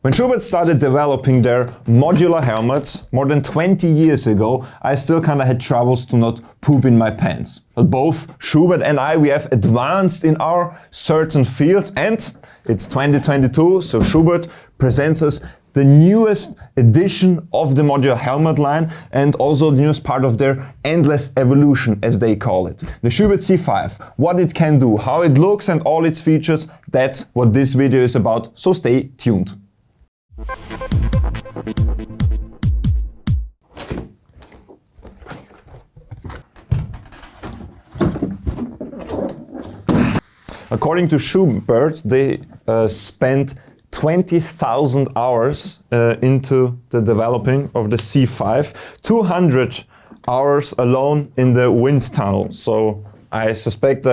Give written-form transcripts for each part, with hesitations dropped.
When Schuberth started developing their modular helmets more than 20 years ago, I still kind of had troubles to not poop in my pants. But both Schuberth and I, we have advanced in our certain fields, and it's 2022, so Schuberth presents us the newest edition of the modular helmet line and also the newest part of their endless evolution, as they call it. The Schuberth C5, what it can do, how it looks and all its features, that's what this video is about, so stay tuned. According to Schuberth, they spent 20,000 hours into the developing of the C5, 200 hours alone in the wind tunnel. So I suspect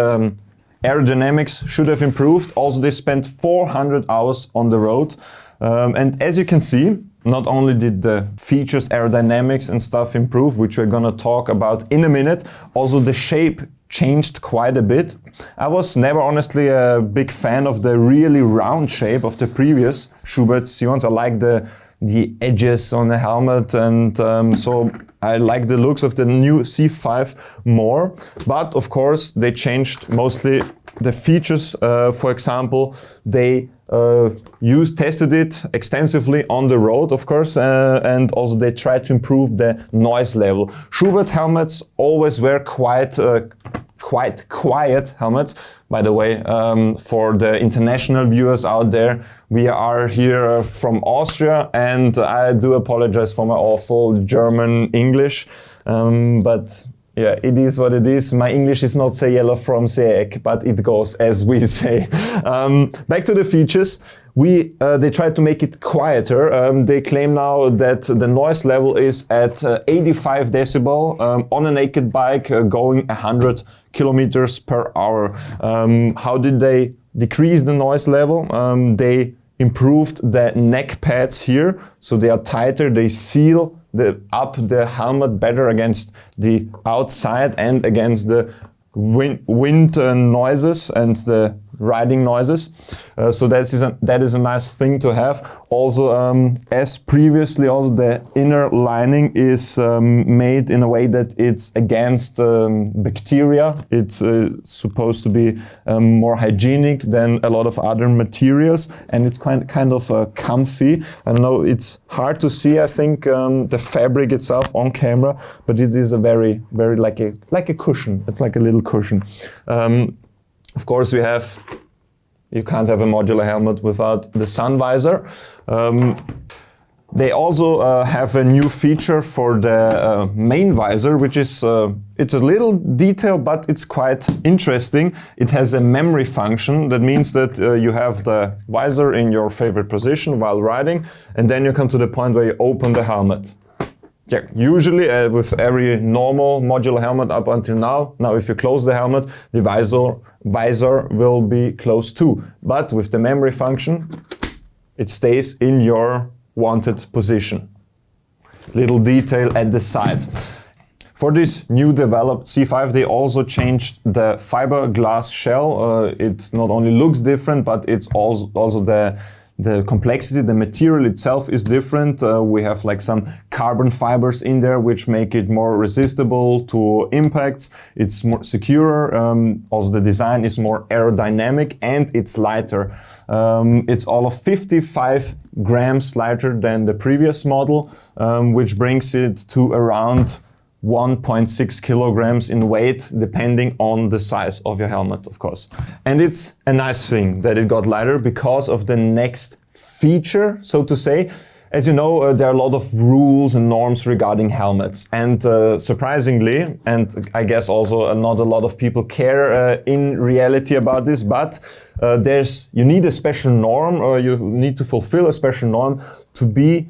aerodynamics should have improved. Also, they spent 400 hours on the road. And as you can see, not only did the features, aerodynamics and stuff improve, which we're gonna talk about in a minute, also the shape changed quite a bit. I was never honestly a big fan of the really round shape of the previous Schuberth C1s. I like the edges on the helmet, and so I like the looks of the new C5 more. But of course, they changed mostly the features. For example, they tested it extensively on the road, of course, and also they tried to improve the noise level. Schuberth helmets always were quite quiet helmets. By the way, for the international viewers out there, we are here from Austria, and I do apologize for my awful German English, but yeah, it is what it is. My English is not say yellow from Seeck, but it goes as we say. Back to the features. They tried to make it quieter. They claim now that the noise level is at 85 decibel on a naked bike going 100 kilometers per hour. How did they decrease the noise level? They improved the neck pads here, so they are tighter. They seal the helmet better against the outside and against the wind noises and the riding noises. So that is a nice thing to have. Also, as previously, also the inner lining is made in a way that it's against bacteria. It's supposed to be more hygienic than a lot of other materials, and it's kind of comfy. I don't know, it's hard to see, I think, the fabric itself on camera, but it is a very like a cushion. It's like a little cushion. Of course, you can't have a modular helmet without the sun visor. They also have a new feature for the main visor, which is, it's a little detail, but it's quite interesting. It has a memory function. That means that you have the visor in your favorite position while riding, and then you come to the point where you open the helmet. Yeah, usually with every normal modular helmet up until now if you close the helmet, the visor will be closed too. But with the memory function, it stays in your wanted position. Little detail at the side. For this new developed C5, they also changed the fiberglass shell. It not only looks different, but it's also the complexity, the material itself is different. We have like some carbon fibers in there which make it more resistible to impacts. It's more secure. Also the design is more aerodynamic and it's lighter. It's all of 55 grams lighter than the previous model, which brings it to around 1.6 kilograms in weight, depending on the size of your helmet, of course. And it's a nice thing that it got lighter because of the next feature, so to say. As you know, there are a lot of rules and norms regarding helmets. And surprisingly, and I guess also not a lot of people care in reality about this, but you need a special norm, or you need to fulfill a special norm to be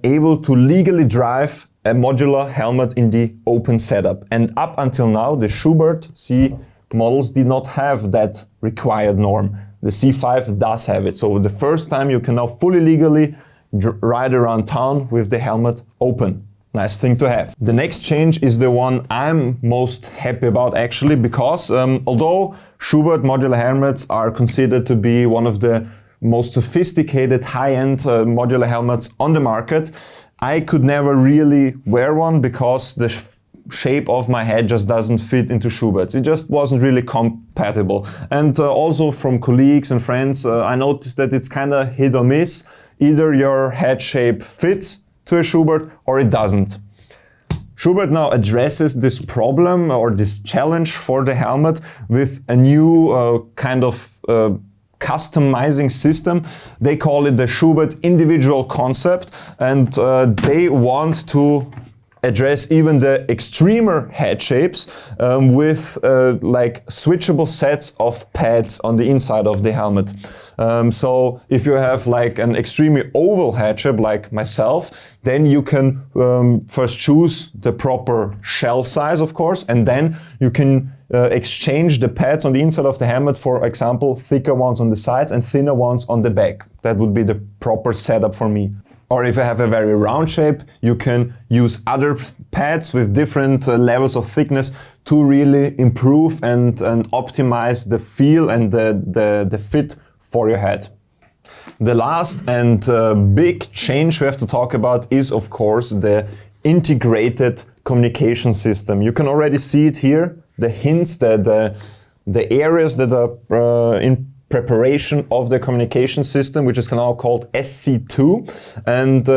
able to legally drive a modular helmet in the open setup. And up until now, the Schuberth C models did not have that required norm. The C5 does have it. So the first time you can now fully legally ride around town with the helmet open. Nice thing to have. The next change is the one I'm most happy about actually, because although Schuberth modular helmets are considered to be one of the most sophisticated high-end modular helmets on the market. I could never really wear one because the shape of my head just doesn't fit into Schuberth's. It just wasn't really compatible. And also from colleagues and friends, I noticed that it's kind of hit or miss. Either your head shape fits to a Schuberth or it doesn't. Schuberth now addresses this problem or this challenge for the helmet with a new kind of customizing system. They call it the Schuberth individual concept, and they want to address even the extremer head shapes with like switchable sets of pads on the inside of the helmet. So if you have like an extremely oval head shape like myself, then you can first choose the proper shell size, of course, and then you can exchange the pads on the inside of the helmet, for example, thicker ones on the sides and thinner ones on the back. That would be the proper setup for me. Or if I have a very round shape, you can use other pads with different levels of thickness to really improve and optimize the feel and the fit for your head. The last and big change we have to talk about is, of course, the integrated communication system. You can already see it here, the hints, the areas that are in preparation of the communication system, which is now called SC2, and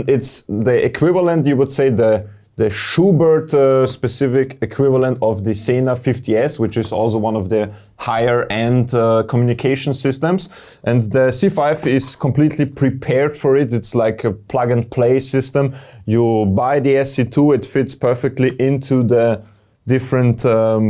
it's the equivalent, you would say, the Schuberth specific equivalent of the Sena 50S, which is also one of the higher end communication systems. And the C5 is completely prepared for it. It's like a plug and play system. You buy the SC2, it fits perfectly into the different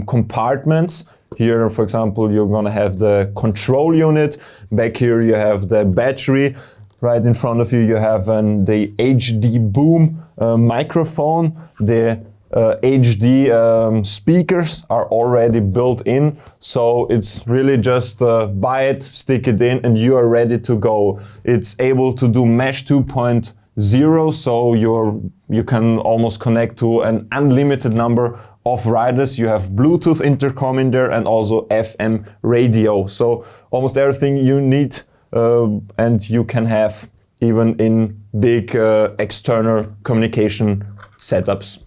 compartments. Here, for example, you're going to have the control unit. Back here you have the battery. Right in front of you you have the HD boom microphone. The HD speakers are already built in. So it's really just buy it, stick it in, and you are ready to go. It's able to do Mesh 2.0, so you can almost connect to an unlimited number of riders. You have Bluetooth intercom in there and also FM radio. So almost everything you need and you can have even in big external communication setups.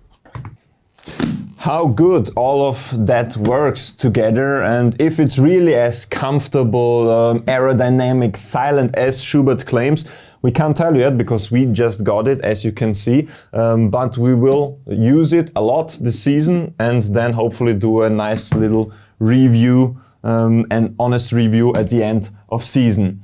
How good all of that works together, and if it's really as comfortable, aerodynamic, silent as Schuberth claims, we can't tell you yet because we just got it, as you can see, but we will use it a lot this season and then hopefully do a nice little review, an honest review at the end of season.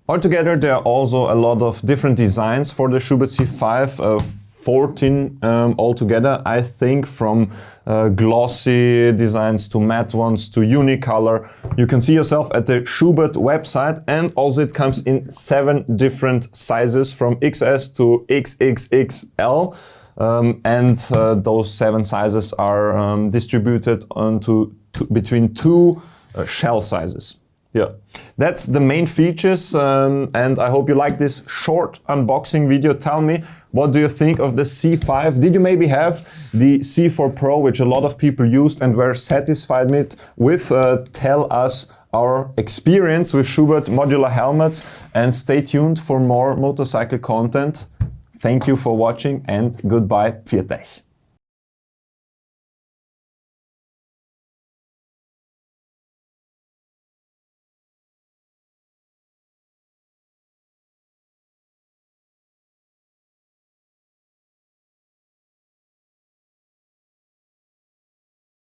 Altogether, there are also a lot of different designs for the Schuberth C5, 14 altogether, I think, from glossy designs to matte ones to unicolor. You can see yourself at the Schuberth website, and also it comes in 7 different sizes from XS to XXXL, and those 7 sizes are distributed between 2 shell sizes. Yeah, that's the main features, and I hope you like this short unboxing video. Tell me, what do you think of the C5? Did you maybe have the C4 Pro, which a lot of people used and were satisfied with? Tell us our experience with Schuberth modular helmets, and stay tuned for more motorcycle content. Thank you for watching and goodbye. Pfiat euch.